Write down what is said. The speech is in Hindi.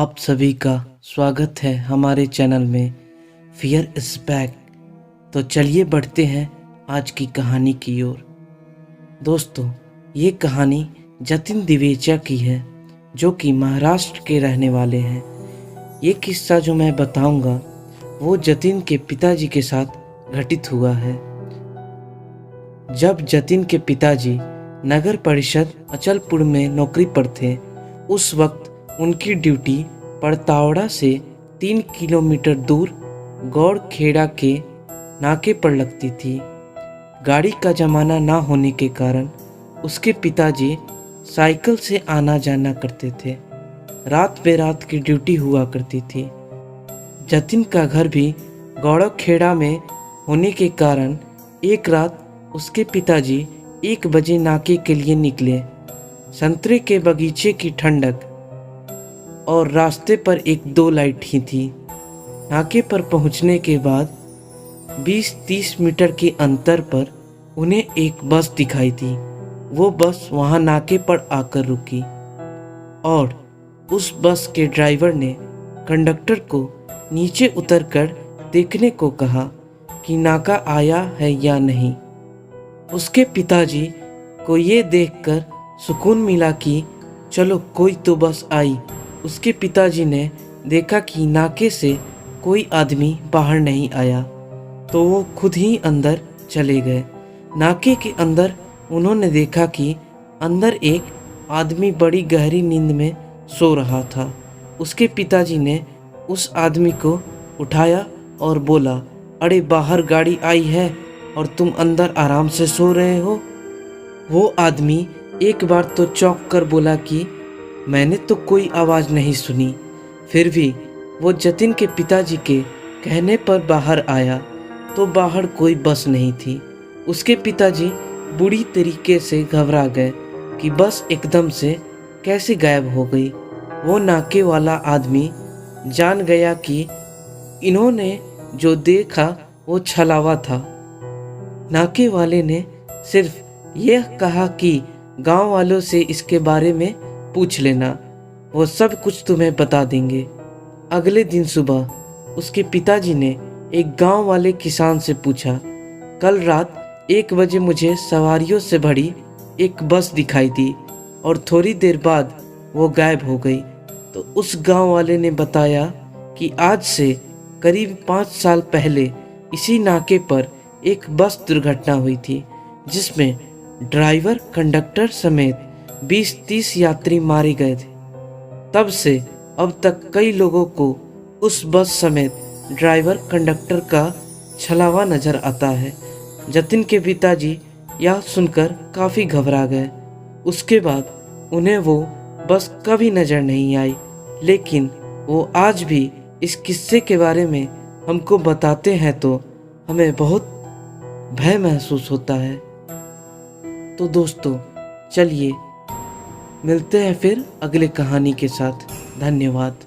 आप सभी का स्वागत है हमारे चैनल में फियर इज बैक। तो चलिए बढ़ते हैं आज की कहानी की ओर। दोस्तों, ये कहानी जतिन दिवेचा की है जो कि महाराष्ट्र के रहने वाले हैं। ये किस्सा जो मैं बताऊंगा वो जतिन के पिताजी के साथ घटित हुआ है। जब जतिन के पिताजी नगर परिषद अचलपुर में नौकरी पर थे, उस वक्त उनकी ड्यूटी पड़तावड़ा से 3 किलोमीटर दूर गौड़खेड़ा के नाके पर लगती थी। गाड़ी का जमाना ना होने के कारण उसके पिताजी साइकिल से आना जाना करते थे। रात बेरात की ड्यूटी हुआ करती थी। जतिन का घर भी गौड़खेड़ा में होने के कारण एक रात उसके पिताजी 1 बजे नाके के लिए निकले। संतरे के बगीचे की ठंडक और रास्ते पर 1-2 लाइट ही थी। नाके पर पहुंचने के बाद 20-30 मीटर के अंतर पर उन्हें एक बस दिखाई दी। वो बस वहां नाके पर आकर रुकी और उस बस के ड्राइवर ने कंडक्टर को नीचे उतरकर देखने को कहा कि नाका आया है या नहीं। उसके पिताजी को ये देखकर सुकून मिला कि चलो कोई तो बस आई। उसके पिताजी ने देखा कि नाके से कोई आदमी बाहर नहीं आया तो वो खुद ही अंदर चले गए। नाके के अंदर उन्होंने देखा कि अंदर एक आदमी बड़ी गहरी नींद में सो रहा था। उसके पिताजी ने उस आदमी को उठाया और बोला, अरे बाहर गाड़ी आई है और तुम अंदर आराम से सो रहे हो। वो आदमी एक बार तो चौंक कर बोला कि मैंने तो कोई आवाज़ नहीं सुनी। फिर भी वो जतिन के पिताजी के कहने पर बाहर आया तो बाहर कोई बस नहीं थी। उसके पिताजी बुरी तरीके से घबरा गए कि बस एकदम से कैसे गायब हो गई। वो नाके वाला आदमी जान गया कि इन्होंने जो देखा वो छलावा था। नाके वाले ने सिर्फ यह कहा कि गांव वालों से इसके बारे में पूछ लेना, वो सब कुछ तुम्हें बता देंगे। अगले दिन सुबह उसके पिताजी ने एक गांव वाले किसान से पूछा, कल रात 1 बजे मुझे सवारियों से भरी एक बस दिखाई दी और थोड़ी देर बाद वो गायब हो गई। तो उस गांव वाले ने बताया कि आज से करीब 5 साल पहले इसी नाके पर एक बस दुर्घटना हुई थी जिसमें ड्राइवर कंडक्टर समेत 20-30 यात्री मारे गए थे। तब से अब तक कई लोगों को उस बस समेत ड्राइवर कंडक्टर का छलावा नजर आता है। जतिन के पिताजी यह सुनकर काफ़ी घबरा गए। उसके बाद उन्हें वो बस कभी नज़र नहीं आई, लेकिन वो आज भी इस किस्से के बारे में हमको बताते हैं तो हमें बहुत भय महसूस होता है। तो दोस्तों, चलिए मिलते हैं फिर अगले कहानी के साथ। धन्यवाद।